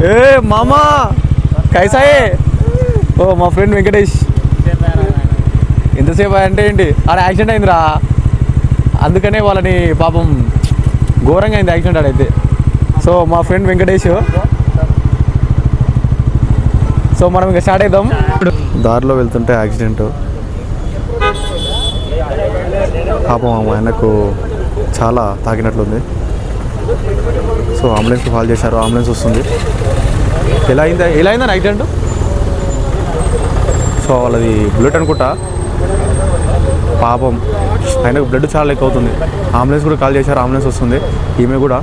ఏ మామా కైసాయే ఓ మా ఫ్రెండ్ వెంకటేష్. ఎంతసేపు అంటే ఏంటి ఆడ యాక్సిడెంట్ అయిందిరా, అందుకనే వాళ్ళని పాపం ఘోరంగా అయింది యాక్సిడెంట్ ఆడైతే. సో మా ఫ్రెండ్ వెంకటేష్. సో మనం ఇంకా స్టార్ట్ అవుదాం. దారిలో వెళ్తుంటే యాక్సిడెంట్, పాపం ఆయనకు చాలా తాకినట్లుంది. సో అంబులెన్స్కి కాల్ చేశారు, అంబులెన్స్ వస్తుంది. ఎలా అయిందని యాక్సిడెంట్? సో వాళ్ళది బ్లడ్ అనుకుంటా, పాపం ఆయనకు బ్లడ్ చాలా ఎక్కువ అవుతుంది. అంబులెన్స్ కూడా కాల్ చేశారు, అంబులెన్స్ వస్తుంది. ఈమె కూడా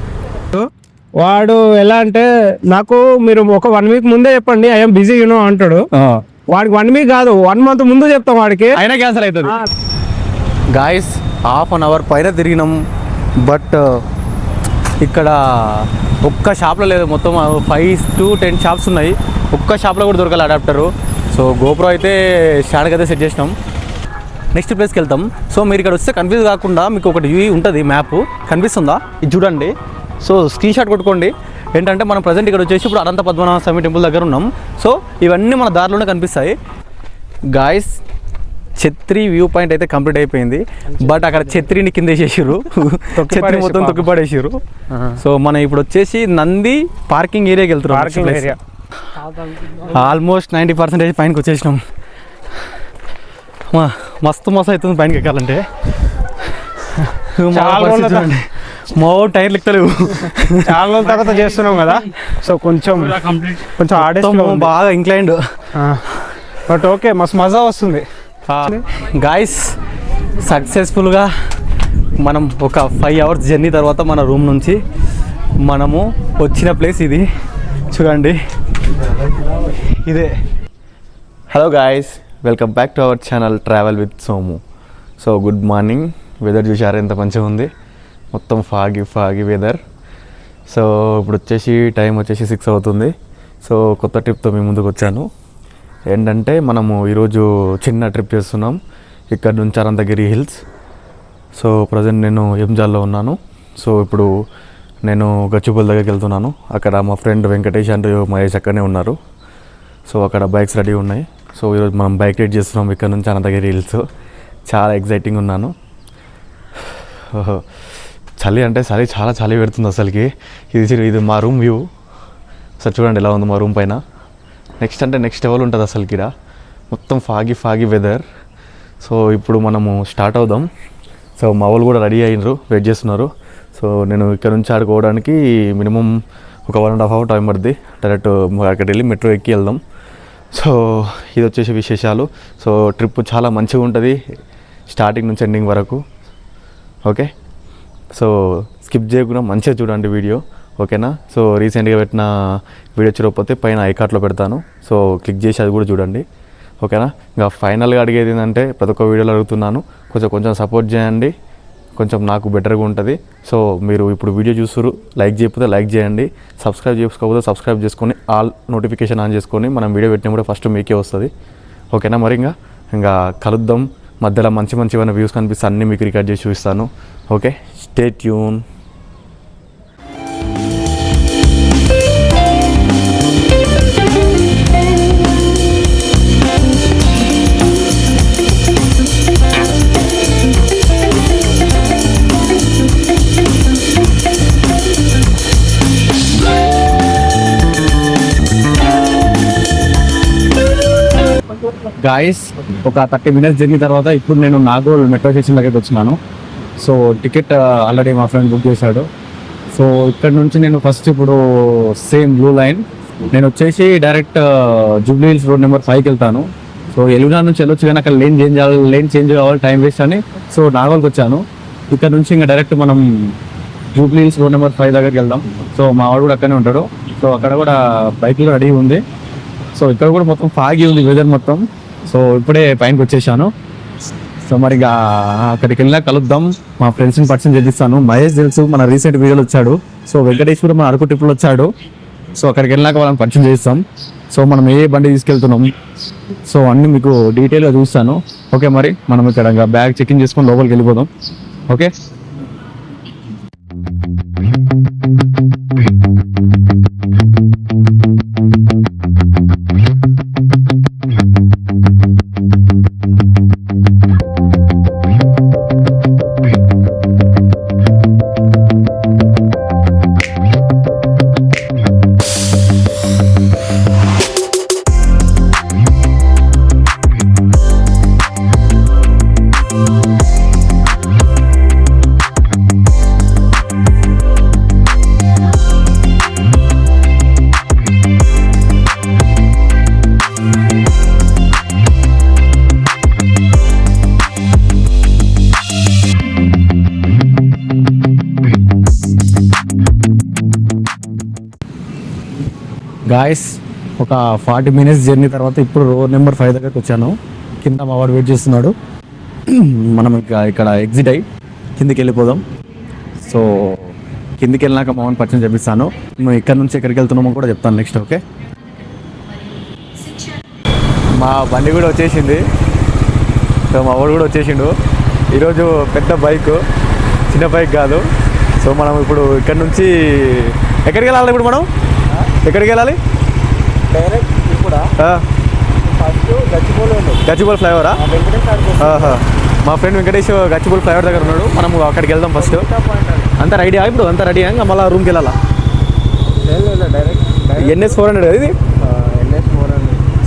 వాడు ఎలా అంటే నాకు మీరు ఒక 1 వీక్ ముందే చెప్పండి ఐఎమ్ బిజీ యూనో అంటాడు. వాడికి 1 వీక్ కాదు 1 మంత్ ముందు చెప్తాం వాడికి, అయినా క్యాన్సల్ అవుతుంది. గాయస్ ½ అన్ అవర్ పైన తిరిగినాం, బట్ ఇక్కడ ఒక్క షాప్లో లేదు. మొత్తం 5 to 10 షాప్స్ ఉన్నాయి, ఒక్క షాప్లో కూడా దొరకాలి అడాప్టరు. సో గోప్రో అయితే స్టాండ్కి అయితే సెట్ చేసినాం. నెక్స్ట్ ప్లేస్కి వెళ్తాం. సో మీరు ఇక్కడ వస్తే కన్ఫ్యూజ్ కాకుండా మీకు ఒకటి వ్యూ ఉంటుంది, మ్యాప్ కనిపిస్తుందా ఇది చూడండి. సో స్క్రీన్ షాట్ కొట్టుకోండి. ఏంటంటే మనం ప్రజెంట్ ఇక్కడ వచ్చేసి ఇప్పుడు అనంత పద్మనాభ స్వామి టెంపుల్ దగ్గర ఉన్నాం. సో ఇవన్నీ మన దారిలోనే కనిపిస్తాయి. గాయస్ ఛత్రి వ్యూ పాయింట్ అయితే కంప్లీట్ అయిపోయింది, బట్ అక్కడ ఛత్రిని కింద వేసేసారు, ఛత్రి మొత్తం తొక్కిపడేసారు. సో మనం ఇప్పుడు వచ్చేసి నంది పార్కింగ్ ఏరియాకి వెళ్తున్నాం. ఆల్మోస్ట్ 90% పైనకి వచ్చేసినాం. మస్తు అవుతుంది పైనకి ఎక్కాలంటే. మా టైర్లు ఎక్కుతలేవు, చాలా రోజుల తర్వాత చేస్తున్నాం కదా. సో కొంచెం ఆడేస్తాము, బాగా ఇంక్లైండ్, బట్ ఓకే మస్తు మజా వస్తుంది. గాయస్ సక్సెస్ఫుల్గా మనం ఒక 5 hours జర్నీ తర్వాత మన రూమ్ నుంచి మనము వచ్చిన ప్లేస్ ఇది చూడండి, ఇదే. Hello guys, welcome back to our channel travel with Somu. So good morning. Weather చూసారా ఎంత మంచిగా ఉంది, మొత్తం ఫాగి వెదర్. సో ఇప్పుడు వచ్చేసి టైం వచ్చేసి 6 అవుతుంది. సో కొత్త ట్రిప్తో మీ ముందుకు వచ్చాను. ఏంటంటే మనము ఈరోజు చిన్న ట్రిప్ చేస్తున్నాం, ఇక్కడ నుంచి అనంతగిరి హిల్స్. సో ప్రజెంట్ నేను ఎంజాల్లో ఉన్నాను. సో ఇప్పుడు నేను గచ్చిబౌలి దగ్గరికి వెళ్తున్నాను. అక్కడ మా ఫ్రెండ్ వెంకటేష్ అండ్ మహేష్ అక్కడనే ఉన్నారు. సో అక్కడ బైక్స్ రెడీ ఉన్నాయి. సో ఈరోజు మనం బైక్ రైడ్ చేస్తున్నాం ఇక్కడ నుంచి అనంతగిరి హిల్స్. చాలా ఎగ్జైటింగ్ ఉన్నాను. చలి అంటే చాలా పెడుతుంది అసలుకి. ఇది మా రూమ్ వ్యూ. సార్ చూడండి ఎలా ఉంది మా రూమ్ పైన. నెక్స్ట్ లెవెల్ ఉంటుంది అసలుకి ఇక్కడ, మొత్తం ఫాగి వెదర్. సో ఇప్పుడు మనము స్టార్ట్ అవుదాం. సో మా వాళ్ళు కూడా రెడీ అయినరు, వెయిట్ చేస్తున్నారు. సో నేను ఇక్కడ నుంచి ఆడుకోవడానికి మినిమం ఒక 1.5 hour టైం పడుతుంది. డైరెక్ట్ అక్కడికి వెళ్ళి మెట్రో ఎక్కి వెళ్దాం. సో ఇది వచ్చేసి విశేషాలు. సో ట్రిప్ చాలా మంచిగా ఉంటుంది స్టార్టింగ్ నుంచి ఎండింగ్ వరకు. ఓకే, సో స్కిప్ చేయకుండా మంచిగా చూడండి వీడియో, ఓకేనా. సో రీసెంట్గా పెట్టిన వీడియో చూడకపోతే పైన ఐకార్ట్లో పెడతాను, సో క్లిక్ చేసి అది కూడా చూడండి, ఓకేనా. ఇంకా ఫైనల్గా అడిగేది ఏంటంటే ప్రతి ఒక్క వీడియోలో అడుగుతున్నాను, కొంచెం సపోర్ట్ చేయండి, కొంచెం నాకు బెటర్గా ఉంటుంది. సో మీరు ఇప్పుడు వీడియో చూస్తారు, లైక్ చేయకపోతే లైక్ చేయండి, సబ్స్క్రైబ్ చేసుకోకపోతే సబ్స్క్రైబ్ చేసుకొని ఆల్ నోటిఫికేషన్ ఆన్ చేసుకొని మనం వీడియో పెట్టినప్పుడు ఫస్ట్ మీకే వస్తుంది, ఓకేనా. మరి ఇంకా కలుద్దాం. మధ్యలో మంచివన్న వ్యూస్ కనిపిస్తే అన్నీ మీకు రికార్డ్ చేసి చూపిస్తాను. Okay, stay tune. గాయస్ ఒక 30 minutes జర్నీ తర్వాత ఇప్పుడు నేను నాగోల్ మెట్రో స్టేషన్ దగ్గరికి వచ్చినాను. సో టికెట్ ఆల్రెడీ మా ఫ్రెండ్ బుక్ చేశాడు. సో ఇక్కడ నుంచి నేను ఫస్ట్ ఇప్పుడు సేమ్ బ్లూ లైన్ నేను వచ్చేసి direct Jubilee hills road number 5కి వెళ్తాను. సో ఎలుగునా నుంచి వెళ్ళొచ్చు, కానీ అక్కడ లేన్ చేంజ్ కావాలి, టైం వేస్ట్ అని సో నాగోల్కి వచ్చాను. ఇక్కడ నుంచి ఇంకా డైరెక్ట్ మనం జూబ్లీ హిల్స్ రోడ్ నెంబర్ 5 దగ్గరికి వెళ్దాం. సో మా వాడు కూడా అక్కడనే ఉంటాడు. సో అక్కడ కూడా బైక్లో రెడీ ఉంది. సో ఇక్కడ కూడా మొత్తం ఫాగి ఉంది వెదర్ మొత్తం. సో ఇప్పుడే పైనకి వచ్చేసాను. సో మరి అక్కడికి వెళ్ళినా కలుద్దాం, మా ఫ్రెండ్స్ని పరిచయం చేపిస్తాను. మహేష్ తెలుసు, మన రీసెంట్ వీడియోలో వచ్చాడు. సో వెంకటేశ్వర మన అరకు ట్రిప్లో వచ్చాడు. సో అక్కడికి వెళ్ళినాక వాళ్ళని పరిచయం చేస్తాం. సో మనం ఏ బండి తీసుకెళ్తున్నాం సో అన్నీ మీకు డీటెయిల్గా చూస్తాను. ఓకే, మరి మనం ఇక్కడ బ్యాగ్ చెకింగ్ చేసుకొని లోపలికి వెళ్ళిపోదాం. ఓకే, గాయస్ ఒక 40 minutes జర్నీ తర్వాత ఇప్పుడు రోడ్ నెంబర్ 5 దగ్గరకు వచ్చాను. కింద మా వాడు వెయిట్ చేస్తున్నాడు. మనం ఇక్కడ ఎగ్జిట్ అయ్యి కిందికి వెళ్ళిపోదాం. సో కిందికి వెళ్ళినాక మా వాడిని పరిచయం చేపిస్తాను. మేము ఇక్కడ నుంచి ఎక్కడికి వెళ్తున్నామో కూడా చెప్తాను నెక్స్ట్. ఓకే, మా బండి కూడా వచ్చేసింది. సో మా వాడు కూడా వచ్చేసిండు. ఈరోజు పెద్ద బైక్, చిన్న బైక్ కాదు. సో మనం ఇప్పుడు ఇక్కడ నుంచి ఎక్కడికి వెళ్ళాలి? ఇప్పుడు మనం ఎక్కడికి వెళ్ళాలి? డైరెక్ట్ కూడా ఫస్ట్ గచ్చిబౌలి ఫ్లైఓవరా? మా ఫ్రెండ్ వెంకటేష్ గచ్చిబౌలి ఫ్లైఓవర్ దగ్గర ఉన్నాడు. మనం అక్కడికి వెళ్దాం ఫస్ట్. అంతా రెడీ ఇప్పుడు అంతా రెడీ ఇంకా మళ్ళీ రూమ్కి వెళ్ళాలా? NS 400 కదా ఇది.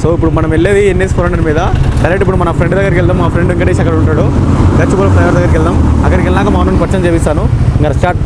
సో ఇప్పుడు మనం వెళ్ళేది NS 400 మీద. డైరెక్ట్ ఇప్పుడు మన ఫ్రెండ్ దగ్గరికి వెళ్దాం. మా ఫ్రెండ్ వెంకటేష్ అక్కడ ఉంటాడు. గచ్చిబౌలి ఫ్లైఓవర్ దగ్గరికి వెళ్దాం. అక్కడికి వెళ్ళాక మా నుండి పరిచయం చేపిస్తాను. ఇంకా స్టార్ట్.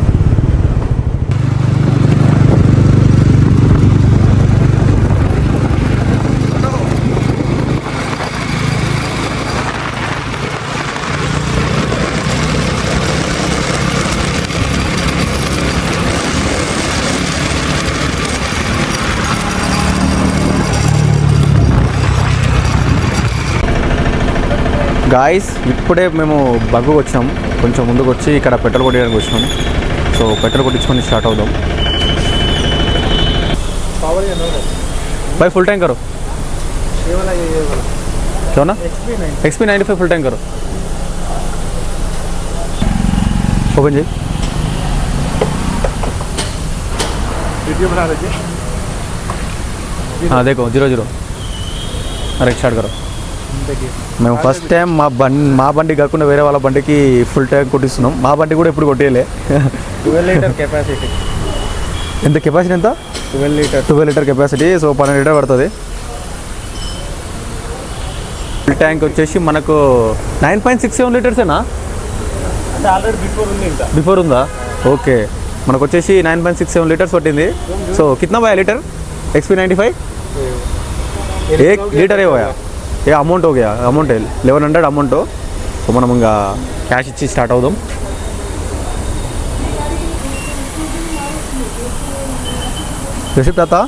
గాయస్ ఇప్పుడే మేము బగ్గు వచ్చాం. కొంచెం ముందుకు వచ్చి ఇక్కడ పెట్రోల్ కొట్టడానికి వచ్చినాం. సో పెట్రోల్ కొట్టించుకొని స్టార్ట్ అవుదాం. भाई फुल टैंक करो. क्यों ना XP 95 फुल टैंक करो. ओपन जी. हाँ देखो 00 अरे स्टार्ट करो. మేము ఫస్ట్ టైం మా బండి కాకుండా వేరే వాళ్ళ బండికి ఫుల్ ట్యాంక్ కొట్టిస్తున్నాం. మా బండి కూడా ఎప్పుడు కొట్టేయలే. 12 లీటర్ కెపాసిటీ. ఎంత కెపాసిటీ? ఎంత? 12 లీటర్ కెపాసిటీ. సో 12 లీటర్ పడుతుంది. ఫుల్ ట్యాంక్ వచ్చేసి మనకు 9.67 లీటర్సేనా? అంటే ఆల్రెడీ బిఫోర్ ఉందా? ఓకే, మనకు వచ్చేసి 9.67 లీటర్స్ పట్టింది. సో కిतना भाई लीटर XP 95? 1 लीटर है भैया. ఏ amount okay, amount 1100 amount. So మనం ఇంకా క్యాష్ ఇచ్చి స్టార్ట్ అవుదాం. रिसिप्ट आता?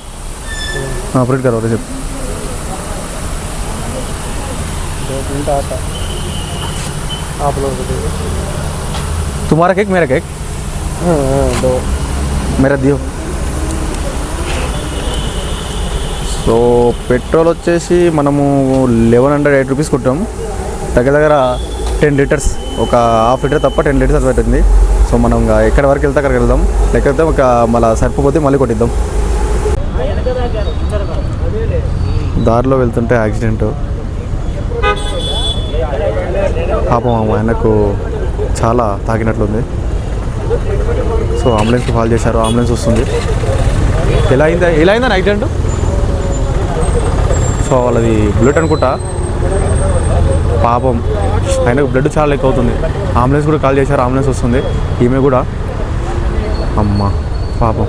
हाँ प्रिंट करो रिसिप्ट. आता आप लोग तुम्हारा केक मेरा केक? दो मेरा दियो. సో పెట్రోల్ వచ్చేసి మనము 1108 రూపీస్ కొట్టాం. దగ్గర దగ్గర 10 లీటర్స్, ఒక హాఫ్ లీటర్ తప్ప 10 లీటర్స్ పెట్టింది. సో మనం ఇంకా ఎక్కడి వరకు వెళ్తే అక్కడికి వెళ్దాం. లేకపోతే ఒక మళ్ళీ సరిపోతే మళ్ళీ కొట్టిద్దాం. దారిలో వెళ్తుంటే యాక్సిడెంట్. పాపం ఆయనకు చాలా తాకినట్లుంది. సో అంబులెన్స్కి కాల్ చేశారు. అంబులెన్స్ వస్తుంది. ఎలా అయిందని యాక్సిడెంట్? సో వాళ్ళది బుల్లెట్ అనుకుంటా. పాపం ఆయనకు బ్లడ్ చాలా ఎక్కువ అవుతుంది. అంబులెన్స్ కూడా కాల్ చేశారు. అంబులెన్స్ వస్తుంది. ఈమె కూడా అమ్మ పాపం.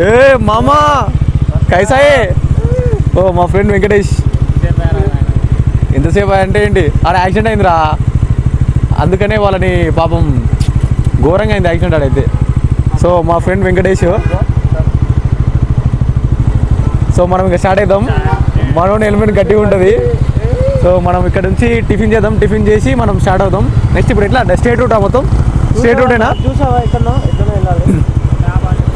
ఏ మామా కైసాయే? ఓ మా ఫ్రెండ్ వెంకటేష్. ఎంతసేపు అంటే ఏంటి? ఆడ యాక్సిడెంట్ అయిందిరా. అందుకనే వాళ్ళని పాపం ఘోరంగా అయింది యాక్సిడెంట్ ఆడైతే. సో మా ఫ్రెండ్ వెంకటేష్. సో మనం ఇంకా స్టార్ట్ అవుదాం. మనోని హెల్మెట్ గట్టిగా ఉంటుంది. సో మనం ఇక్కడ నుంచి టిఫిన్ చేద్దాం. టిఫిన్ చేసి మనం స్టార్ట్ అవుదాం. నెక్స్ట్ ఇప్పుడు ఎట్లా స్ట్రేట్ రూట్ మొత్తం? స్ట్రేట్ రూటేనా? చూసావా ఎక్కడో వెళ్ళాలి.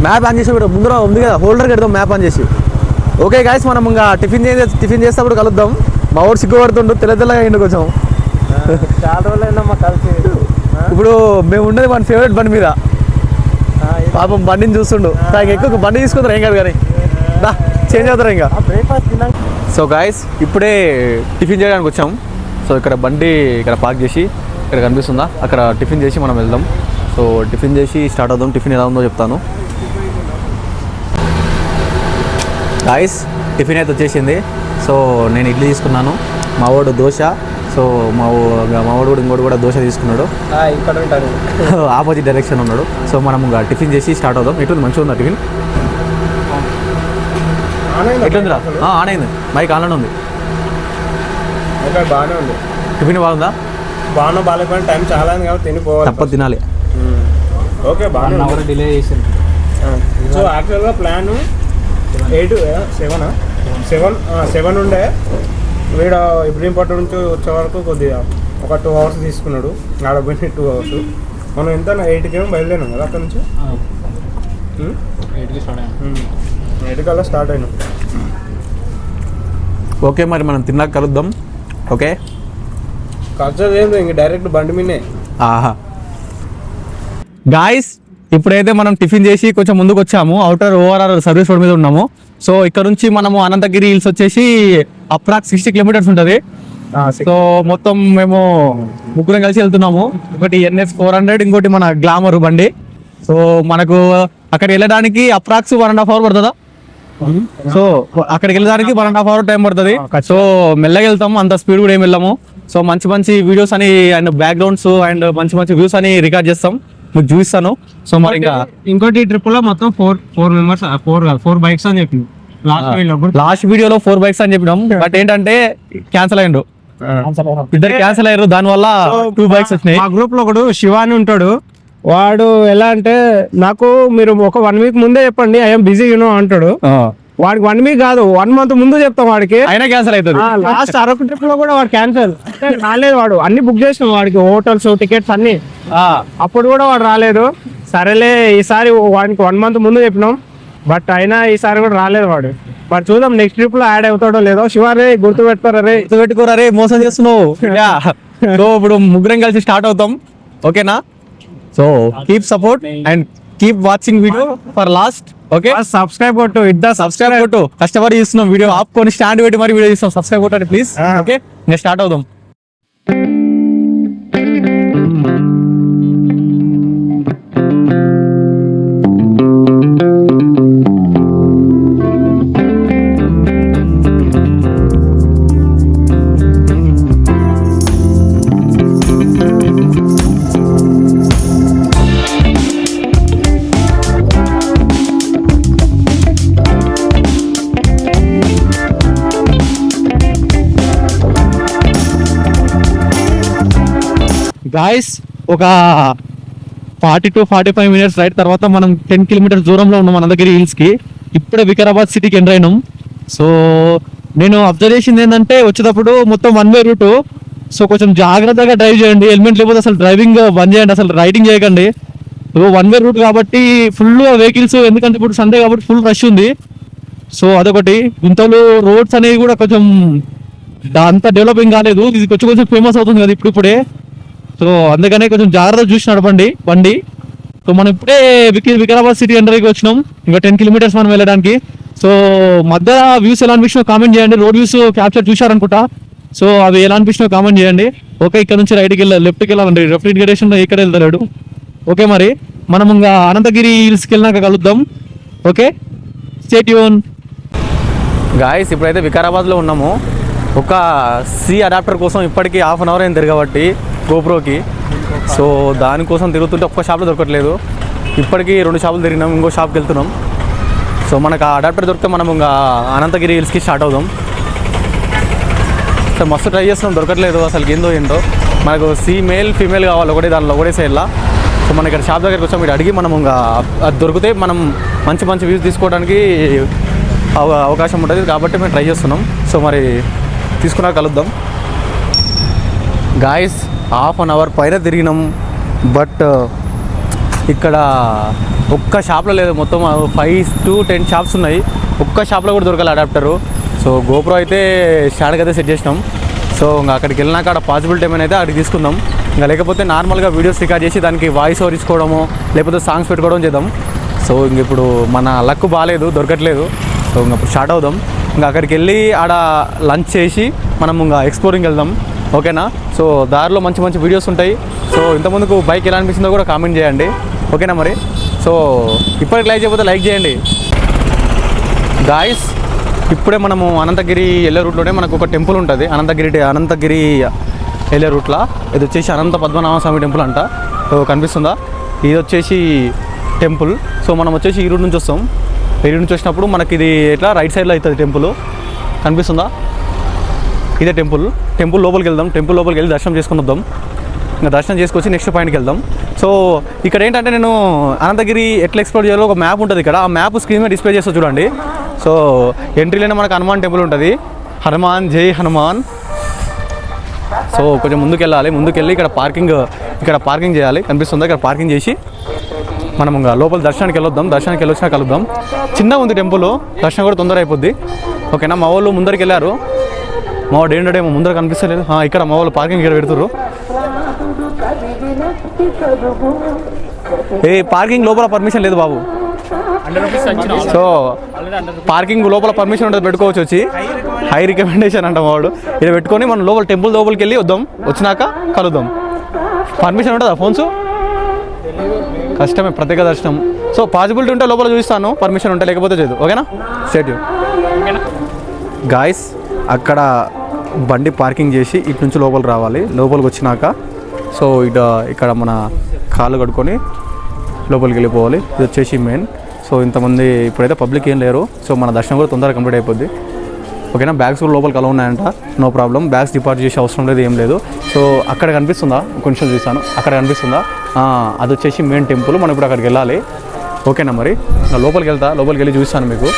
మ్యాప్ ఆన్ చేసి ముందర ఉంది కదా, హోల్డర్ పెడదాం మ్యాప్ ఆన్ చేసి. ఓకే గాయస్, మనం ఇంకా టిఫిన్ చేసేటప్పుడు కలుద్దాం. మా ఊరు సిగ్గుపడుతుండు, తెల్లగా అయ్యిండు కొంచెం. చాలా రోజులైనా మా కలిసి. ఇప్పుడు మేము ఉండేది మన ఫేవరెట్ బండి మీద. పాపం బండిని చూస్తుండు. నాకు ఎక్కువ బండి తీసుకుంటారు ఏం కాదు కానీ చేంజ్ అవుతారు ఇంకా. బ్రేక్ఫాస్ట్ తిన్నాక. సో గాయస్ ఇప్పుడే టిఫిన్ చేయడానికి వచ్చాం. సో ఇక్కడ బండి ఇక్కడ పార్క్ చేసి ఇక్కడ కనిపిస్తుందా, అక్కడ టిఫిన్ చేసి మనం వెళ్దాం. సో టిఫిన్ చేసి స్టార్ట్ అవుదాం. టిఫిన్ ఎలా ఉందో చెప్తాను. గాయస్ టిఫిన్ అయితే వచ్చేసింది. సో నేను ఇడ్లీ తీసుకున్నాను. మావాడు దోశ. సో మావాడు కూడా ఇంకోటి కూడా దోశ తీసుకున్నాడు. ఇక్కడ ఉంటారు ఆపోజిట్ డైరెక్షన్ ఉన్నాడు. సో మనం ఇంకా టిఫిన్ చేసి స్టార్ట్ అవుదాం. ఎట్లుంది, మంచిగా ఉందా టిఫిన్? ఎట్లుందిరా? ఆన్ అయింది, మైక్ ఆన్లోనే ఉంది. బాగానే ఉంది. టిఫిన్ బాగుందా? బాగా బాగాలేకపోయిన టైం చాలా అయింది కాబట్టి తినిపోవాలి. తప్పదు తినాలి. ఓకే బాగా డిలే చేసాను. సో యాక్చువల్గా ప్లాన్ 7 ఉండే. వీడు ఇబ్రహీంపట్నం నుంచి వచ్చే వరకు కొద్దిగా ఒక 2 అవర్స్ తీసుకున్నాడు. ఆడపోయిన 2 అవర్స్. మనం ఎంత 8కి ఏమో బయలుదేరాం కదా అక్కడ నుంచి. 8 కల్లా స్టార్ట్ అయినాం. ఓకే, మరి మనం తిన్నాక కలుద్దాం. ఓకే, ఖర్చు ఏం ఇంక డైరెక్ట్ బండి మీనే. ఆహా గాయస్, ఇప్పుడైతే మనం టిఫిన్ చేసి కొంచెం ముందుకు వచ్చాము. అవుటర్ ఓఆర్ఆర్ సర్వీస్ రోడ్ మీద ఉన్నాము. సో ఇక్కడ నుంచి మనము అనంతగిరి హిల్స్ వచ్చేసి అప్రాక్స్ 60 కిలోమీటర్స్ ఉంటుంది. సో మొత్తం మేము ముగ్గురం కలిసి వెళ్తున్నాము. ఒకటి NS 400, ఇంకోటి మన గ్లామర్ బండి. సో మనకు అక్కడికి వెళ్ళడానికి అప్రాక్స్ 1.5 అవర్ పడుతుందా? సో అక్కడికి వెళ్ళడానికి 1.5 అవర్ టైం పడుతుంది. సో మెల్లగా వెళ్తాము, అంత స్పీడ్ కూడా ఏమి వెళ్ళాము. సో మంచి మంచి వీడియోస్ అని అండ్ బ్యాక్గ్రౌండ్స్ అండ్ మంచి మంచి వ్యూస్ అని రికార్డ్ చేస్తాం, మీకు చూపిస్తాను. సో మరి ఇంకా ఇంకోటి ట్రిప్ లో మొత్తం 4 మెంబర్స్ 4 బైక్స్ అని చెప్పింది లాస్ట్ వీడియోలో 4 బైక్స్ అని చెప్పినాం. బట్ ఏంటంటే క్యాన్సిల్ అయ్యిండు, ఇద్దరు క్యాన్సిల్ అయ్యారు. దాని వల్ల 2 బైక్స్ వచ్చినాయి. మా గ్రూప్ లో ఒకడు శివాని ఉంటాడు. వాడు ఎలా అంటే నాకు మీరు ఒక 1 వీక్ ముందే చెప్పండి, ఐఎమ్ బిజీ అంటాడు. వాడికి 1 వీక్ కాదు 1 మంత్ ముందు చెప్తాం వాడికి, అయినా క్యాన్సిల్ అవుతుంది. లాస్ట్ అరకు ట్రిప్ లో కూడా వాడు క్యాన్సిల్ రాలేదు. వాడు అన్ని బుక్ చేసినాం, వాడికి హోటల్స్ టికెట్స్ అన్ని. అప్పుడు కూడా వాడు రాలేదు. సరేలే ఈసారి వాడికి 1 మంత్ ముందు చెప్పినాం, బట్ అయినా ఈసారి కూడా రాలేదు వాడు. బట్ చూద్దాం నెక్స్ట్ ట్రిప్ లో యాడ్ అవుతాడో లేదో. శివారే గుర్తు పెట్టుకోరా రే, మోసం చేస్తున్నావు. సో ఇప్పుడు ముగ్గురం కలిసి స్టార్ట్ అవుతాం, ఓకేనా? So keep support and keep watching video for last. Okay, subscribe కొట్టు, సబ్స్క్రైబ్ కొట్టు. కష్టపడి ఇస్తున్నాం వీడియో, ఆపుకొని స్టాండ్ పెట్టి మరి వీడియో ఇస్తాం. సబ్స్క్రైబ్ కొట్టండి ప్లీజ్. ఓకే, ఇంకా స్టార్ట్ అవుదాం. గాయస్, ఒక 40 to 45 మినిట్స్ రైడ్ తర్వాత మనం 10 కిలోమీటర్స్ దూరంలో ఉన్నాం అనంతగిరి హిల్స్ కి. ఇప్పుడే వికారాబాద్ సిటీకి ఎంటర్ అయినాం. సో నేను అబ్జర్వ్ చేసింది ఏంటంటే వచ్చేటప్పుడు మొత్తం 1 వే రూట్. సో కొంచెం జాగ్రత్తగా డ్రైవ్ చేయండి, హెల్మెట్ లేకపోతే అసలు డ్రైవింగ్ బంద్ చేయండి, అసలు రైడింగ్ చేయకండి. 1 వే రూట్ కాబట్టి ఫుల్ వెహికల్స్, ఎందుకంటే ఇప్పుడు సండే కాబట్టి ఫుల్ రష్ ఉంది. సో అదొకటి. గుంతలు రోడ్స్ అనేవి కూడా కొంచెం అంత డెవలపింగ్ కాలేదు. ఇది కొంచెం ఫేమస్ అవుతుంది కదా ఇప్పుడే. సో అందుకనే కొంచెం జాగ్రత్త చూసి నడపండి బండి. సో మనం ఇప్పుడే వికారాబాద్ సిటీ ఎంటర్కి వచ్చినాం. ఇంకా 10 కిలోమీటర్స్ మనం వెళ్ళడానికి. సో మధ్య వ్యూస్ ఎలా అనిపించినాయో కామెంట్ చేయండి. రోడ్ వ్యూస్ క్యాప్చర్ చూశారనుకుంటా. సో అవి ఎలా అనిపించినాయో కామెంట్ చేయండి. ఓకే, ఇక్కడ నుంచి రైట్కి లెఫ్ట్కి వెళ్ళాలండి. రెఫ్రిజరేషన్ ఇక్కడ వెళ్తాడు. ఓకే, మరి మనం ఇంకా అనంతగిరి హిల్స్కి వెళ్ళినాక కలుద్దాం. Okay, stay tune. గాయస్, ఇప్పుడైతే వికారాబాద్లో ఉన్నాము. ఒక సి అడాప్టర్ కోసం ఇప్పటికీ 1/2 అవర్ అయింది తిరగబట్టి గోప్రోకి. సో దానికోసం తిరుగుతుంటే ఒక్క షాప్లో దొరకట్లేదు. ఇప్పటికీ 2 షాపులు తిరిగినాం, ఇంకో షాప్కి వెళ్తున్నాం. సో మనకు ఆ అడాప్టర్ దొరికితే మనం ఇంకా అనంతగిరి హిల్స్కి స్టార్ట్ అవుదాం. సో మస్తు ట్రై చేస్తున్నాం, దొరకట్లేదు అసలు ఏందో. మనకు మేల్ ఫీమేల్ కావాలి దానిలో ఒకటే సైడ్లా. సో మన ఇక్కడ షాప్ దగ్గరికి వచ్చాం, మీరు అడిగి మనం ఇంకా అది దొరికితే మనం మంచి వ్యూస్ తీసుకోవడానికి అవకాశం ఉంటుంది కాబట్టి మేము ట్రై చేస్తున్నాం. సో మరి తీసుకున్నా కలుద్దాం. గాయస్, 1/2 అవర్ పైన తిరిగినాం. బట్ ఇక్కడ ఒక్క షాప్లో లేదు, మొత్తం 5 to 10 షాప్స్ ఉన్నాయి. ఒక్క షాప్లో కూడా దొరకాలి అడాప్టరు. సో గోప్రో అయితే స్టాండ్కి అయితే సెట్ చేసినాం. సో ఇంకా అక్కడికి వెళ్ళినాక అక్కడ పాసిబిలిటీ ఏమైనా అయితే అక్కడికి తీసుకుందాం. ఇంకా లేకపోతే నార్మల్గా వీడియోస్ రికార్డ్ చేసి దానికి వాయిస్ ఓవర్ ఇచ్చుకోవడమో లేకపోతే సాంగ్స్ పెట్టుకోవడం చేద్దాం. సో ఇంక ఇప్పుడు మన లక్ బాగాలేదు, దొరకట్లేదు. సో ఇంకా ఇప్పుడు స్టార్ట్ అవుదాం. ఇంకా అక్కడికి వెళ్ళి ఆడ లంచ్ చేసి మనం ఇంకా ఎక్స్ప్లోరింగ్ వెళ్దాం, ఓకేనా? సో దారిలో మంచి వీడియోస్ ఉంటాయి. సో ఇంతకుముందుకు బైక్ ఎలా అనిపించిందో కూడా కామెంట్ చేయండి, ఓకేనా? మరి సో ఇప్పటికి లైక్ చేయకపోతే లైక్ చేయండి. గాయస్, ఇప్పుడే మనము అనంతగిరి వెళ్ళే రూట్లోనే మనకు ఒక టెంపుల్ ఉంటుంది. అనంతగిరి వెళ్ళే రూట్లో ఇది వచ్చేసి అనంత పద్మనాభ స్వామి టెంపుల్ అంట. సో కనిపిస్తుందా, ఇది వచ్చేసి టెంపుల్. సో మనం వచ్చేసి ఈ రూట్ నుంచి వస్తాం. ఈ రూట్ నుంచి వచ్చినప్పుడు మనకి ఇది ఎట్లా రైట్ సైడ్లో అవుతుంది టెంపుల్. కనిపిస్తుందా, ఇదే టెంపుల్ లోపలికి వెళ్దాం. టెంపుల్ లోపలికి వెళ్ళి దర్శనం చేసుకుని వద్దాం. ఇంకా దర్శనం చేసుకొచ్చి నెక్స్ట్ పాయింట్కి వెళ్దాం. సో ఇక్కడ ఏంటంటే నేను అనంతగిరి ఎట్లా ఎక్స్ప్లోర్ చేయాలో ఒక మ్యాప్ ఉంటుంది ఇక్కడ. ఆ మ్యాప్ స్క్రీన్ మీద డిస్ప్లే చేస్తా చూడండి. సో ఎంట్రీలోనే మనకు హనుమాన్ టెంపుల్ ఉంటుంది. హనుమాన్ జై హనుమాన్. సో కొంచెం ముందుకెళ్ళి ఇక్కడ పార్కింగ్ చేయాలి. కనిపిస్తుందా, ఇక్కడ పార్కింగ్ చేసి మనం ఇంకా లోపల దర్శనానికి వెళ్ళొద్దాం. దర్శనానికి వెళ్ళొచ్చినా కలుద్దాం. చిన్నగా ఉంది టెంపుల్, దర్శనం కూడా తొందర అయిపోద్ది. ఓకేనా, మా వాళ్ళు ముందరికి వెళ్ళారు. మా వాడు ఏంటంటేమో ముందర కనిపిస్తలేదు. ఇక్కడ మా వాళ్ళు పార్కింగ్ ఇక్కడ పెడుతుర్రు. పార్కింగ్ లోపల పర్మిషన్ లేదు బాబు. సో పార్కింగ్ లోపల పర్మిషన్ ఉంటుంది, పెట్టుకోవచ్చు. వచ్చి హై రికమెండేషన్ అంట వాడు. ఇది పెట్టుకొని మనం లోపల టెంపుల్ లోపలికి వెళ్ళి వద్దాం. వచ్చినాక కలుద్దాం. పర్మిషన్ ఉంటుందా ఫోన్స్? కష్టమే, ప్రత్యేక దర్శనం. సో పాసిబిలిటీ ఉంటే లోపల చూపిస్తాను, పర్మిషన్ ఉంటే, లేకపోతే చేయదు. ఓకేనా, స్టేట్ యూ గాయస్. అక్కడ బండి పార్కింగ్ చేసి ఇటు నుంచి లోపలికి రావాలి. లోపలికి వచ్చినాక సో ఇక్కడ మన కాళ్ళు కడుక్కొని లోపలికి వెళ్ళిపోవాలి. ఇది వచ్చేసి మెయిన్. సో ఇంతమంది ఇప్పుడైతే పబ్లిక్ ఏం లేరు. సో మన దర్శనం కూడా తొందరగా కంప్లీట్ అయిపోద్ది. ఓకేనా, బ్యాగ్స్ కూడా లోపలికి అలా ఉన్నాయంట. నో ప్రాబ్లం, బ్యాగ్స్ డిపాజిట్ చేసే అవసరం లేదు, ఏం లేదు. సో అక్కడ కనిపిస్తుందా, కొంచెం చూస్తాను. అక్కడ కనిపిస్తుందా, అది వచ్చేసి మెయిన్ టెంపుల్. మనం ఇప్పుడు అక్కడికి వెళ్ళాలి. ఓకేనా, మరి లోపలికి వెళ్ళి చూస్తాను మీకు.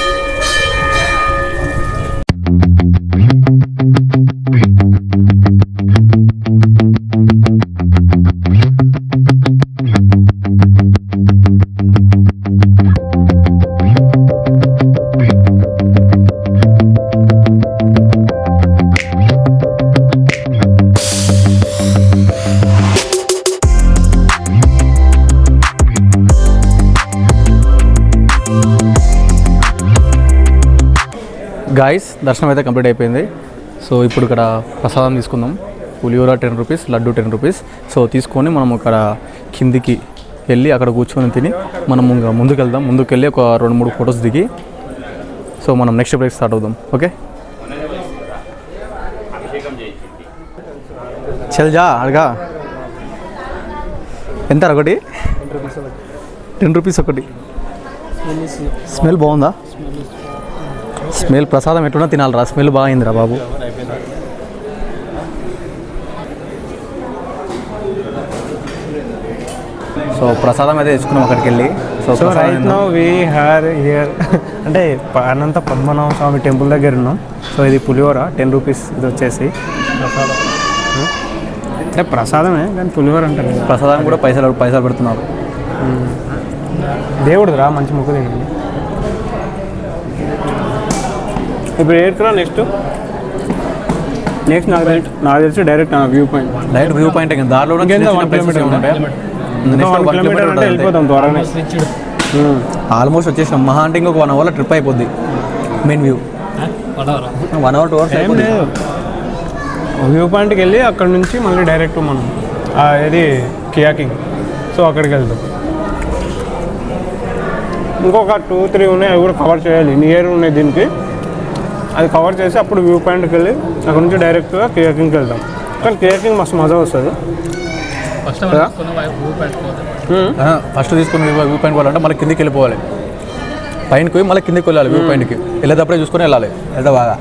గాయస్, దర్శనం అయితే కంప్లీట్ అయిపోయింది. సో ఇప్పుడు ఇక్కడ ప్రసాదం తీసుకుందాం. పులిహోర 10 రూపీస్, లడ్డు 10 రూపీస్. సో తీసుకొని మనం ఇక్కడ కిందికి వెళ్ళి అక్కడ కూర్చొని తిని మనం ఇంకా ముందుకు వెళ్ళి ఒక 2-3 ఫొటోస్ దిగి సో మనం నెక్స్ట్ ప్లేస్ స్టార్ట్ అవుదాం. ఓకే, చల్జా అడగా. ఎంత ఒకటి? 10 రూపీస్ ఒకటి. స్మెల్ బాగుందా? స్మెల్ ప్రసాదం ఎట్లున్నా తినాలిరా. స్మెల్ బాగా అయిందిరా బాబు. సో ప్రసాదం అయితే తెచ్చుకున్నాం అక్కడికి వెళ్ళి. So right now we are here అంటే అనంత పద్మనాభ స్వామి టెంపుల్ దగ్గర ఉన్నాం. సో ఇది పులిహోర 10 రూపీస్. ఇది వచ్చేసి అంటే ప్రసాదమే, కానీ పులిహోర అంటారు. ప్రసాదం కూడా పైసలు పెడుతున్నారు. దేవుడురా, మంచి ముక్కు తినండి. ఇప్పుడు ఎక్కడికి నెక్స్ట్ నాకు తెలిసి డైరెక్ట్ వ్యూ పాయింట్ దారిలో వెళ్ళిపోతాం త్వరగా. ఆల్మోస్ట్ వచ్చేసాం. మహా అంటే ఇంకొక 1 అవర్లో ట్రిప్ అయిపోద్ది. మెయిన్ వ్యూ 1 అవర్ 2 అవర్స్ ఏం లేదు. వ్యూ పాయింట్కి వెళ్ళి అక్కడ నుంచి మళ్ళీ డైరెక్ట్ మనం ఇది కియాకింగ్. సో అక్కడికి వెళ్తాం. ఇంకొక 2-3 ఉన్నాయి, అవి కూడా కవర్ చేయాలి. నియర్ ఉన్నాయి దీనికి, అది కవర్ చేసి అప్పుడు వ్యూ పాయింట్కి వెళ్ళి అక్కడ నుంచి డైరెక్ట్గా కియాకింగ్కి వెళ్తాం. కానీ కియాకింగ్ మస్తు మజా వస్తుంది. ఫస్ట్ తీసుకుని వ్యూ పాయింట్ పోవాలంటే మళ్ళీ కిందికి వెళ్ళిపోవాలి. పైనకి పోయి మళ్ళీ కిందికి వెళ్ళాలి. వ్యూ పాయింట్కి వెళ్ళేటప్పుడే చూసుకొని వెళ్ళాలి. వెళ్తే బాగా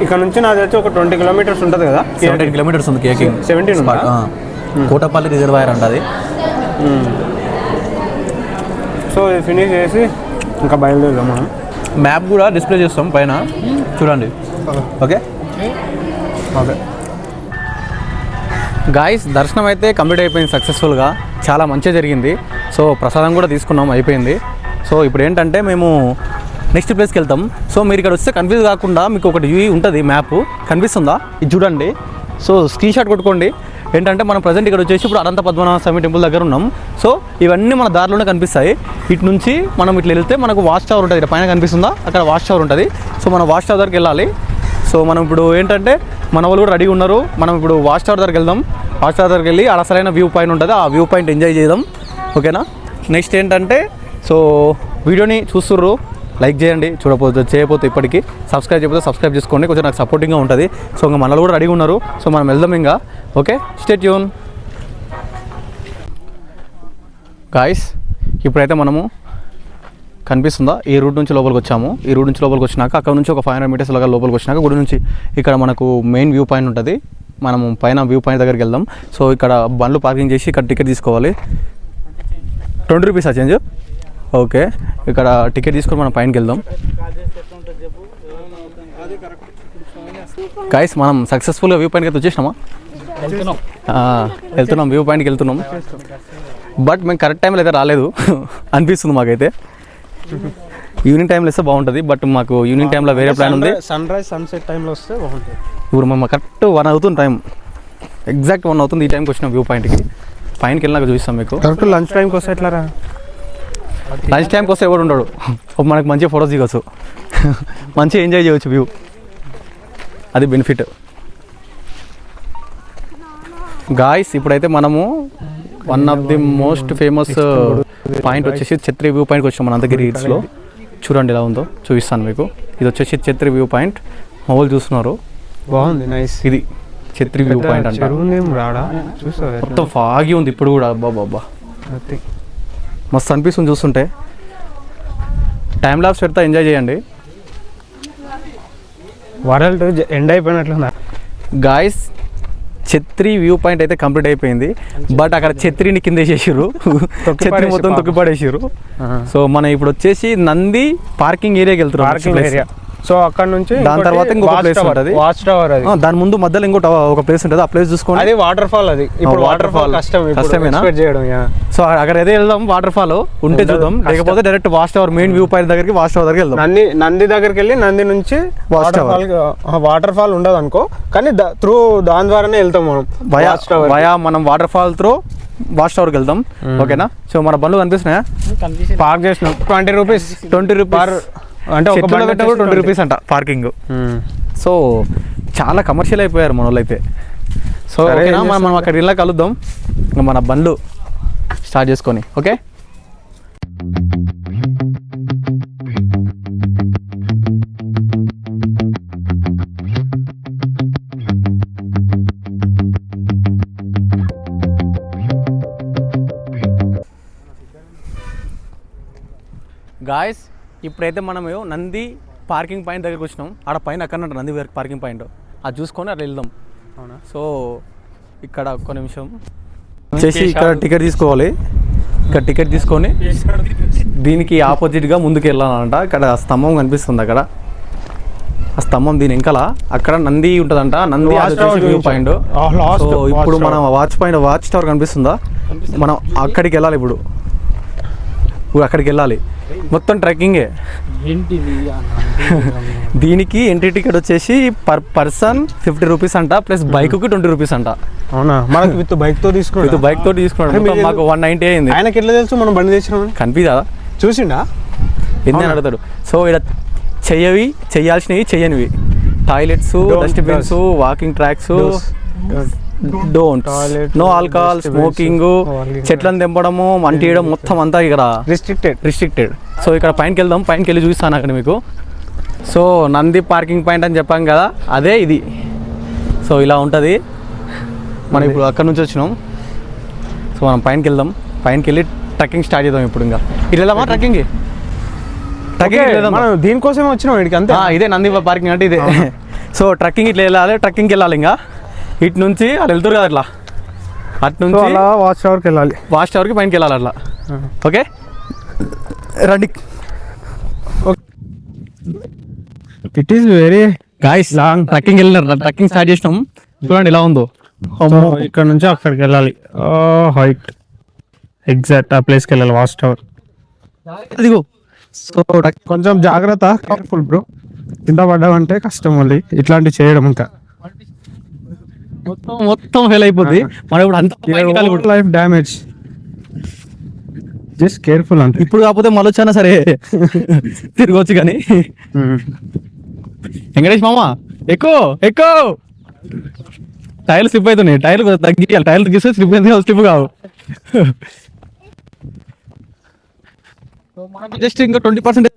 ఇక్కడ నుంచి నాకు తెలిసి ఒక 20 కిలోమీటర్స్ ఉంటుంది కదా. 17 కిలోమీటర్స్ ఉంది కియాకింగ్. 17 కోటపల్లి రిజర్వాయర్ అంట అది. సో ఇది ఫినిష్ చేసి ఇంకా బయలుదేరుదాం. మనం మ్యాప్ కూడా డిస్ప్లే చేస్తాం పైన, చూడండి. ఓకే గాయస్, దర్శనం అయితే కంప్లీట్ అయిపోయింది సక్సెస్ఫుల్గా. చాలా మంచిగా జరిగింది. సో ప్రసాదం కూడా తీసుకున్నాం, అయిపోయింది. సో ఇప్పుడు ఏంటంటే మేము నెక్స్ట్ ప్లేస్కి వెళ్తాం. సో మీరు ఇక్కడ వస్తే కన్ఫ్యూజ్ కాకుండా మీకు ఒకటి ఉంటుంది, మ్యాప్ కనిపిస్తుందా, ఇది చూడండి. సో స్క్రీన్ షాట్ కొట్టుకోండి. ఏంటంటే మనం ప్రజెంట్ ఇక్కడ వచ్చేసి ఇప్పుడు అనంత పద్మనాభ స్వామి టెంపుల్ దగ్గర ఉన్నాం. సో ఇవన్నీ మన దారిలోనే కనిపిస్తాయి. ఇటు నుంచి మనం ఇట్లా వెళ్తే మనకు వాచ్ టవర్ ఉంటుంది. ఇక్కడ పైన కనిపిస్తుందా, అక్కడ వాచ్ టవర్ ఉంటుంది. సో మనం వాచ్ టవర్ దగ్గరికి వెళ్ళాలి. సో మనం ఇప్పుడు ఏంటంటే మన వాళ్ళు కూడా రెడీగా ఉన్నారు. మనం ఇప్పుడు వాచ్ టవర్ దగ్గరికి వెళ్దాం. వాచ్ టవర్ దగ్గరికి వెళ్ళి అసలైన వ్యూ పాయింట్ ఉంటుంది, ఆ వ్యూ పాయింట్ ఎంజాయ్ చేద్దాం. ఓకేనా, నెక్స్ట్ ఏంటంటే సో వీడియోని చూస్తుర్రు, లైక్ చేయండి, చేయకపోతే ఇప్పటికీ సబ్స్క్రైబ్ చేయకపోతే సబ్స్క్రైబ్ చేసుకోండి, కొంచెం నాకు సపోర్టింగ్గా ఉంటుంది. సో ఇంకా మనలో కూడా రెడీగా ఉన్నారు, సో మనం వెళ్దాం ఇంకా. Okay, stay tune guys. ఇప్పుడైతే మనము కనిపిస్తుందా ఈ రూట్ నుంచి లోపలికి వచ్చాము. ఈ రూట్ నుంచి లోపలికి వచ్చినాక అక్కడ నుంచి ఒక 500 మీటర్స్ లాగా లోపలికి వచ్చినాక గుడి నుంచి ఇక్కడ మనకు మెయిన్ వ్యూ పాయింట్ ఉంటుంది. మనము పైన వ్యూ పాయింట్ దగ్గరికి వెళ్దాం. సో ఇక్కడ బండ్లు పార్కింగ్ చేసి ఇక్కడ టికెట్ తీసుకోవాలి. 20 రూపీస్ ఆ చేంజ్. ఓకే, ఇక్కడ టికెట్ తీసుకొని మనం పైనకి వెళ్దాం. గైస్ మనం సక్సెస్ఫుల్గా వ్యూ పాయింట్కి అయితే వచ్చేసినామా? వెళ్తున్నాం, వ్యూ పాయింట్కి వెళ్తున్నాం. బట్ మేము కరెక్ట్ టైంలో అయితే రాలేదు అనిపిస్తుంది మాకైతే. ఈవినింగ్ టైంలో వస్తే బాగుంటుంది, బట్ మాకు ఈవినింగ్ టైంలో వేరే ప్లాన్ ఉంది. సన్ రైజ్ సన్సెట్ టైంలో వస్తే బాగుంటుంది. ఇప్పుడు మేము కరెక్ట్ 1 అవుతుంది టైం, ఎగ్జాక్ట్ 1 అవుతుంది ఈ టైంకి వచ్చిన వ్యూ పాయింట్కి. పైనకి వెళ్ళినాక చూపిస్తాం మీకు. కరెక్ట్ లంచ్ టైంకి వస్తే ఎట్లా రా? లంచ్ టైంకి వస్తే ఎవడు ఉండడు, మనకు మంచిగా ఫొటోస్ దిగచ్చు, మంచిగా ఎంజాయ్ చేయవచ్చు వ్యూ, అది బెనిఫిట్. గాయ్స్ ఇప్పుడైతే మనము one of the most famous point వచ్చేసి ఛత్రి వ్యూ పాయింట్కి వచ్చాం మన అంతగిరి హిల్స్లో. చూడండి ఎలా ఉందో చూపిస్తాను మీకు. ఇది వచ్చేసి ఛత్రి వ్యూ పాయింట్, మా వాళ్ళు చూస్తున్నారు, బాగుంది, నైస్. ఇది ఛత్రి వ్యూ పాయింట్ అంటే మొత్తం ఫాగి ఉంది ఇప్పుడు కూడా. అబ్బా మస్తు అనిపిస్తుంది చూస్తుంటే. టైం లాప్స్ పెడతా, ఎంజాయ్ చేయండి. వరల్డ్ ఎండ్ అయిపోయినట్లుందా గాయస్? ఛత్రి వ్యూ పాయింట్ అయితే కంప్లీట్ అయిపోయింది, బట్ అక్కడ ఛత్రిని కింద వేసేసారు, ఛత్రి మొత్తం తొక్కిపడేసారు. సో మనం ఇప్పుడు వచ్చేసి నంది పార్కింగ్ ఏరియాకి వెళ్తున్నాం. Parking area. సో అక్కడ నుంచి దాని తర్వాత ఇంకొక ప్లేస్ ఉంటుంది, వాచ్ టవర్. అది దాని ముందు మధ్యలో ఇంకో ఒక ప్లేస్ ఉంటుంది, ఆ ప్లేస్ చూసుకోండి. అది వాటర్ ఫాల్. అది ఇప్పుడు వాటర్ ఫాల్ కష్టమేనా చేయడం? సో అక్కడ ఏదో వెళ్దాం, వాటర్ ఫాల్ ఉంటే చూద్దాం, లేకపోతే direct watch tower main view point దగ్గరికి వాచ్ టవర్ దగ్గరికి వెళ్దాం. నంది దగ్గరికి వెళ్ళి నంది నుంచి వాటర్ ఫాల్ ఉండదు అనుకో, కానీ త్రూ దాని ద్వారానే వెళ్తాం మనం. వయా మనం వాటర్ ఫాల్ త్రూ వాచ్ టవర్కి వెళ్దాం. ఓకేనా? సో మన బండ్లు కనిపిస్తున్నాయా? పార్క్ చేసినాం. 20 రూపీస్ అంటే ఒక బండి పెట్టినా కూడా 20 రూపీస్ అంట పార్కింగ్. సో చాలా కమర్షియల్ అయిపోయారు మన వాళ్ళు అయితే. సో ఓకేనా, మనం అక్కడ ఇలా కలుద్దాం ఇంకా మన బండ్లు స్టార్ట్ చేసుకొని. ఓకే, గాయస్ ఇప్పుడైతే మనం నంది పార్కింగ్ పాయింట్ దగ్గరికి వచ్చినాం. ఆడ పైన అక్కడ నంది పార్కింగ్ పాయింట్, అది చూసుకొని అట్లా వెళ్దాం. అవునా? సో ఇక్కడ ఒక్క నిమిషం వచ్చేసి ఇక్కడ టికెట్ తీసుకోవాలి. ఇక్కడ టికెట్ తీసుకొని దీనికి ఆపోజిట్గా ముందుకు వెళ్ళాలంట. ఇక్కడ స్తంభం కనిపిస్తుంది, అక్కడ ఆ స్తంభం దీని వెనకాల అక్కడ నంది ఉంటుందంట. Nandi view point. సో ఇప్పుడు మనం వాచ్ టవర్ కనిపిస్తుందా, మనం అక్కడికి వెళ్ళాలి. ఇప్పుడు అక్కడికి వెళ్ళాలి, మొత్తం ట్రెక్కింగే. దీనికి ఎంట్రీ టికెట్ వచ్చేసి పర్ పర్సన్ 50 రూపీస్ అంట, ప్లస్ బైక్కి 20 రూపీస్ అంట. అవునా? మనకి విత్ బైక్తో తీసుకున్నాడు. మాకు 190 అయింది. ఆయనకి ఎట్లా తెలుసు మనం బండి తెచ్చినాం? కనిపిదా? చూసిండా? ఎన్ని అడుగుతాడు. సో ఇక్కడ చెయ్యాల్సినవి చెయ్యనివి, toilets, dustbins, walking tracks, don't no alcohol, smoking, చెట్లను తెంపడము, మంటియడం మొత్తం అంతా ఇక్కడ రిస్ట్రిక్టెడ్. సో ఇక్కడ పైనకి వెళ్దాం, పైనకి వెళ్ళి చూస్తాను అక్కడ మీకు. సో నంది పార్కింగ్ పాయింట్ అని చెప్పాం కదా, అదే ఇది. సో ఇలా ఉంటుంది. మనం ఇప్పుడు అక్కడ నుంచి వచ్చినాం. సో మనం పైనకి వెళ్దాం, పైనకి వెళ్ళి ట్రెక్కింగ్ స్టార్ట్ చేద్దాం. ఇప్పుడు ఇంకా ఇట్లా వెళ్దామా ట్రెక్కింగ్? మనం దీనికోసం వచ్చినాం ఇక్కడికి అంతే. ఇదే నంది పార్కింగ్ అంటే ఇదే. సో ట్రెక్కింగ్ ఇట్లా వెళ్ళాలి, ట్రెక్కింగ్కి వెళ్ళాలి. ఇంకా ఇటు నుంచి వాళ్ళు వెళ్తారు కదా అట్లా, అటు నుంచి అలా వాచ్ టవర్కి వెళ్ళాలి. వాచ్ టవర్కి పైనకి వెళ్ళాలి అట్లా. ఓకే రండి. It is very guys long trekking వెళ్ళినారు, ట్రెక్కింగ్ స్టార్ట్ చేసినాం. చూడండి ఎలా ఉందో. ఇక్కడ నుంచి అక్కడికి వెళ్ళాలి, హైట్ ఎగ్జాక్ట్ ఆ ప్లేస్కి వెళ్ళాలి, వాచ్ టవర్. అదిగో. సో కొంచెం జాగ్రత్త, కేర్ఫుల్ బ్రో. కింద పడ్డామంటే కష్టం మళ్ళీ ఇట్లాంటివి చేయడం. ఇంకా మొత్తం ఫెయిల్ అయిపోద్ది. మనం ఇప్పుడు అంత లైఫ్ డ్యామేజ్. జస్ట్ కేర్ఫుల్ అంతే. ఇప్పుడు కాకపోతే మళ్ళీ వచ్చానా సరే తిరగవచ్చు. కానీ వెంకటేష్ మామ ఎక్కువ టైర్లు స్లిప్ అవుతున్నాయి. టైర్లు తగ్గియాలి, టైర్లు తగ్గిస్తే స్లిప్ అయింది, స్లిప్ కావు. జస్ట్ ఇంకా 20%.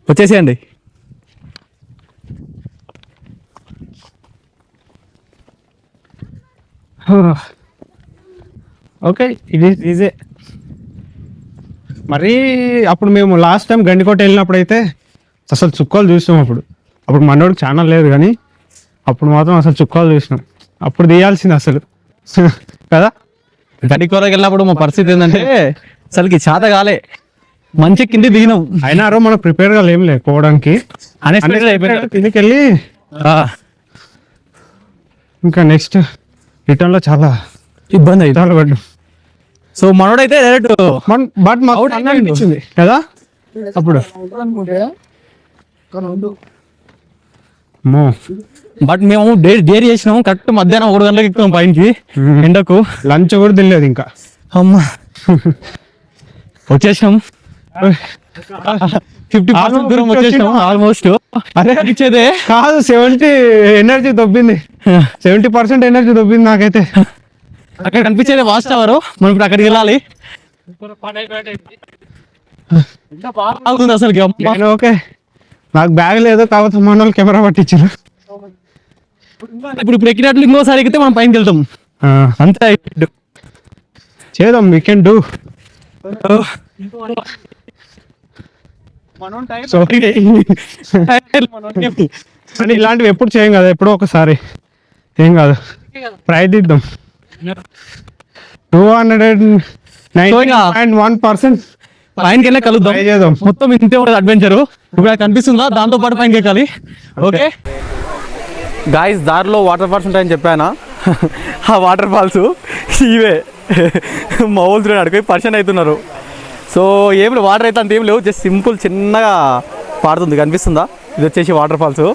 వచ్చేసేయండి. ఓకే, ఇది ఈజీ. మరి అప్పుడు మేము లాస్ట్ టైం గండికోట వెళ్ళినప్పుడు అయితే అసలు చుక్కలు చూసినాం. అప్పుడు మనోడికి ఛానల్ లేదు కానీ అప్పుడు మాత్రం అసలు చుక్కలు చూసినాం. అప్పుడు తీయాల్సింది అసలు కదా. గడికోరకి వెళ్ళినప్పుడు మా పరిస్థితి ఏంటంటే అసలుకి చేత కాలే, మంచి కింది దిగినాం. అయినా మనం ప్రిపేర్గా ఏం లేకపోవడానికి కిందికి వెళ్ళి ఇంకా నెక్స్ట్ రిటర్న్లో చాలా ఇబ్బంది అయితే పడ్డాం. సో మనోడైతే డైరెక్ట్ బట్ మాకు అనిపించింది కదా అప్పుడు. బట్ మేము డేర్ చేసినాము. కరెక్ట్ మధ్యాహ్నం 1 గంటలకు ఎక్కుతాం పైనకి ఎండకు. లంచ్ కూడా తినలేదు ఇంకా. అమ్మా వచ్చేసాం. 50% దూరం వచ్చేసాం ఆల్మోస్ట్. అదే ఇచ్చేదే కాదు, 70 ఎనర్జీ దొబ్బింది. 70% ఎనర్జీ దొబ్బింది నాకైతే. అక్కడ కనిపించేది వాచ్ టవర్. మనం ఇప్పుడు అక్కడికి వెళ్ళాలి. అసలు ఓకే, నాకు బ్యాగ్ లేదు కాబట్టి మన వాళ్ళు కెమెరా పట్టించారు. ఇప్పుడు ఎక్కినట్లు ఇంకోసారి ఎక్కితే మనం పైనకి వెళ్తాం. అంతే చేద్దాం, వీ కెన్ డూ. అని ఇలాంటివి ఎప్పుడు చేయం కదా, ఎప్పుడో ఒకసారి. ఏం కాదు, ప్రయత్నిద్దాం. 299.1% పైనకి వెళ్ళే కలుద్దాం. చేద్దాం. మొత్తం ఇంతే ఉంటుంది అడ్వెంచరు. ఇప్పుడు కనిపిస్తుందా, దాంతో పాటు పైనకి ఎక్కాలి. ఓకే గాయస్, దారిలో వాటర్ ఫాల్స్ ఉంటాయని చెప్పానా? ఆ వాటర్ ఫాల్స్ ఇవే. మా ఊళ్ళు అడిగిపోయి పర్సన్ అవుతున్నారు. సో ఏం వాటర్ అయితే అంత ఏం లేవు, జస్ట్ సింపుల్ చిన్నగా పారుతుంది. కనిపిస్తుందా? ఇది వచ్చేసి వాటర్ ఫాల్స్.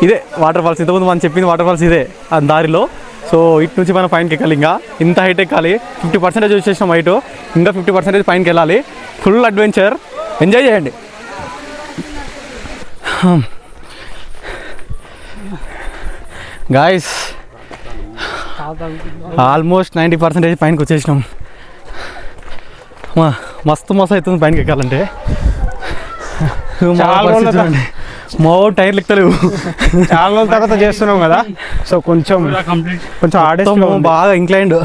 ఇదే వాటర్ ఫాల్స్. ఇంతకుముందు మనం చెప్పింది వాటర్ ఫాల్స్ ఇదే ఆ దారిలో. సో ఇటు నుంచి మనం పైనకి ఎక్కాలి. ఇంకా ఇంత హైట్ ఎక్కాలి. 50% వచ్చేసినాం హైట్. ఇంకా 50% పైనకి వెళ్ళాలి. ఫుల్ అడ్వెంచర్, ఎంజాయ్ చేయండి. గాయస్ ఆల్మోస్ట్ 90% పైనకి వచ్చేసినాం. మస్తు అవుతుంది పైనకి ఎక్కాలంటే. మా టైర్లు ఎక్కుతలేవు. చాలా రోజుల తర్వాత చేస్తున్నాం కదా, సో కొంచెం బాగా ఇంక్లైండ్.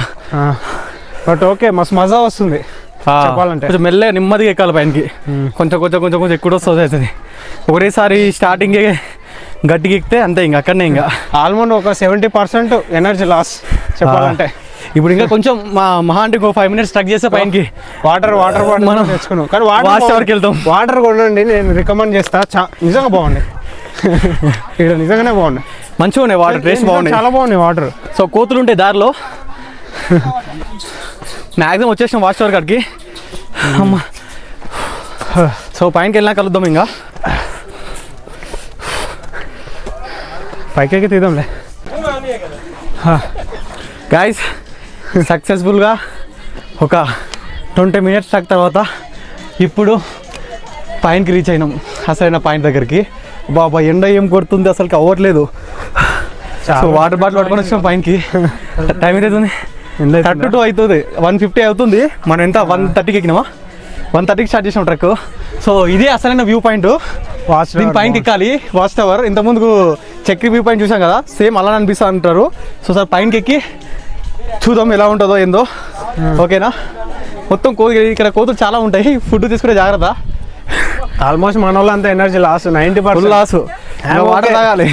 బట్ ఓకే, మస్తు మజా వస్తుంది చెప్పాలంటే. కొంచెం మెల్లగా నెమ్మదిగా ఎక్కాలి పైనకి. కొంచెం ఎక్కువ వస్తుంది అవుతుంది. ఒకటేసారి స్టార్టింగ్ గట్టిగా ఎక్కితే అంతే, ఇంకా అక్కడనే ఇంకా ఆల్మోస్ట్ ఒక 70% ఎనర్జీ లాస్ చెప్పాలంటే. ఇప్పుడు ఇంకా కొంచెం మహా అంటే 5 minutes ట్రక్ చేస్తే పైనకి వాటర్ మనం తెచ్చుకున్నాం. కానీ వాటర్ వెళ్తాం. వాటర్ కొనండి, నేను రికమెండ్ చేస్తా. నిజంగా బాగున్నాయి ఇక్కడ, నిజంగానే బాగున్నాయి. మంచిగా ఉన్నాయి వాటర్, టేస్ట్ బాగున్నాయి, చాలా బాగున్నాయి వాటర్. సో కోతులు ఉంటాయి దారిలో. మ్యాక్సిమం వచ్చేసిన వాచ్ టవర్ కాడికి. అమ్మా, సో పైనకి వెళ్ళినా కలుద్దాం. ఇంకా పైకి తీద్దాంలే. గాయస్ సక్సెస్ఫుల్గా ఒక 20 minutes ట్రక్ తర్వాత ఇప్పుడు పైనకి రీచ్ అయినాం, అసలైన పాయింట్ దగ్గరికి. బాబా ఎండ ఏం కొడుతుంది, అసలు అవ్వట్లేదు. సో వాటర్ బాటిల్ పట్టుకొని వచ్చినాం పైనకి. టైం ఎంత అవుతుంది? 32 అవుతుంది. 150 అవుతుంది. మనం ఎంత 130కి ఎక్కినామా? 130కి స్టార్ట్ చేసినాం ట్రక్. సో ఇదే అసలైన వ్యూ పాయింట్. దీని పైనకి ఎక్కాలి, వాచ్ టవర్. ఇంతకుముందు చక్రీ వ్యూ పాయింట్ చూసాం కదా, సేమ్ అలా అనిపిస్తా అంటారు. సో సార్ పైనకి ఎక్కి చూద్దాం ఎలా ఉంటుందో ఏందో. ఓకేనా? మొత్తం ఇక్కడ కోతులు చాలా ఉంటాయి, ఫుడ్ తీసుకునే జాగ్రత్త. ఆల్మోస్ట్ మన వాళ్ళు అంతా ఎనర్జీ లాస్, 90% లాస్. వాటర్ తాగాలి.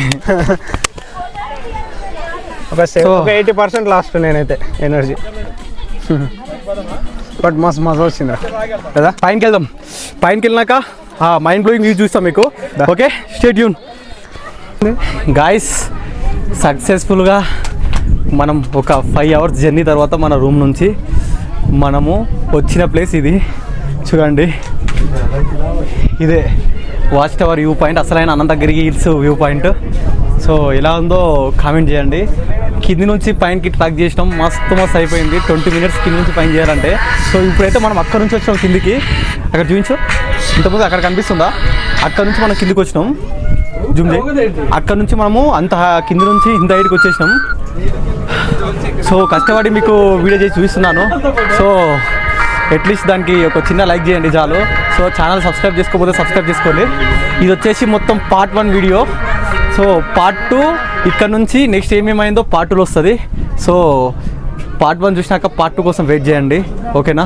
ఒక 80% లాస్ట్ నేనైతే ఎనర్జీ. బట్ మస్తు మజా వచ్చిందా కదా. పైనకి వెళ్దాం. పైనకి వెళ్ళినాక మైండ్ బ్లోయింగ్ వ్యూ చూస్తాం మీకు. Okay, stay tune. గాయస్ సక్సెస్ఫుల్గా మనం ఒక 5 hours జర్నీ తర్వాత మన రూమ్ నుంచి మనము వచ్చిన ప్లేస్ ఇది. చూడండి, ఇదే వాచ్ టవర్ వ్యూ పాయింట్, అసలైన Ananthagiri hills viewpoint. So ఎలా ఉందో కామెంట్ చేయండి. కింది నుంచి పైనకి ట్రాక్ చేసినాం, మస్తు అయిపోయింది. 20 minutes కింది నుంచి పైన చేయాలంటే. సో ఇప్పుడైతే మనం అక్కడ నుంచి వచ్చినాం కిందికి. అక్కడ చూపించు, ఇంతకుముందు అక్కడ కనిపిస్తుందా? అక్కడ నుంచి మనం కిందికి వచ్చినాం. జూమ్ చేయి. అక్కడ నుంచి మనము అంత కింద నుంచి ఇంత హైట్కి వచ్చేసినాం. సో కష్టపడి మీకు వీడియో చేసి చూపిస్తున్నాను. సో అట్లీస్ట్ దానికి ఒక చిన్న లైక్ చేయండి చాలు. సో ఛానల్ సబ్స్క్రైబ్ చేసుకోకపోతే సబ్స్క్రైబ్ చేసుకోండి. ఇది వచ్చేసి మొత్తం పార్ట్ 1 వీడియో. సో పార్ట్ 2 ఇక్కడ నుంచి నెక్స్ట్ ఏమేమైందో పార్ట్ 2లో వస్తుంది. సో పార్ట్ 1 చూసినాక పార్ట్ 2 కోసం వెయిట్ చేయండి, ఓకేనా?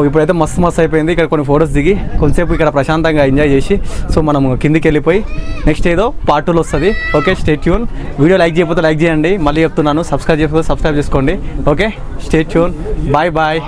ఇప్పుడైతే మస్తు అయిపోయింది. ఇక్కడ కొన్ని ఫొటోస్ దిగి కొంతసేపు ఇక్కడ ప్రశాంతంగా ఎంజాయ్ చేసి సో మనం కిందికి వెళ్ళిపోయి నెక్స్ట్ ఏదో పార్ట్ 2లో వస్తుంది. Okay, stay tune. Video like చేయకపోతే లైక్ చేయండి, మళ్ళీ చెప్తున్నాను. సబ్స్క్రైబ్ చేసుకోండి, సబ్స్క్రైబ్ చేసుకోండి. Okay, stay tune. Bye bye.